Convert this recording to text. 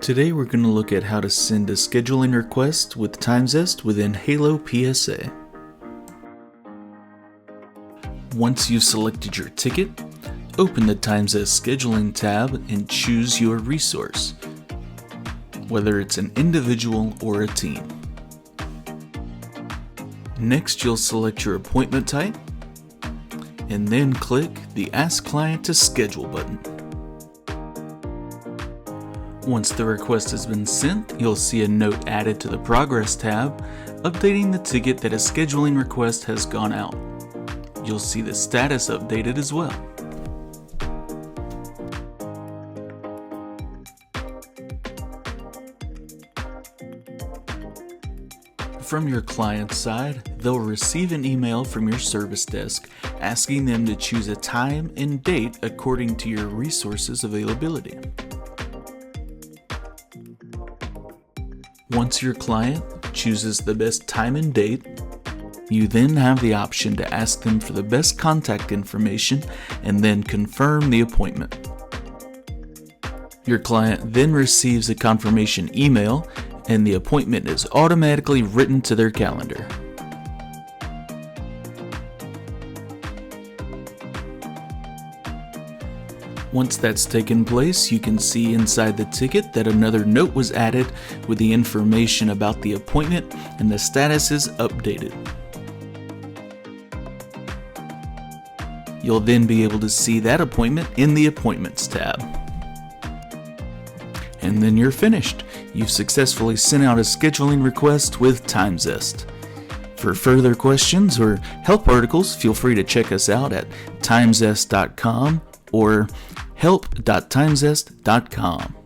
Today we're going to look at how to send a scheduling request with TimeZest within HaloPSA. Once you've selected your ticket, open the TimeZest Scheduling tab and choose your resource, whether it's an individual or a team. Next, you'll select your appointment type and then click the Ask Client to Schedule button. Once the request has been sent, you'll see a note added to the Progress tab, updating the ticket that a scheduling request has gone out. You'll see the status updated as well. From your client's side, they'll receive an email from your service desk asking them to choose a time and date according to your resources availability. Once your client chooses the best time and date, you then have the option to ask them for the best contact information and then confirm the appointment. Your client then receives a confirmation email and the appointment is automatically written to their calendar. Once that's taken place, you can see inside the ticket that another note was added with the information about the appointment and the status is updated. You'll then be able to see that appointment in the Appointments tab. And then you're finished. You've successfully sent out a scheduling request with TimeZest. For further questions or help articles, feel free to check us out at timezest.com or help.timezest.com.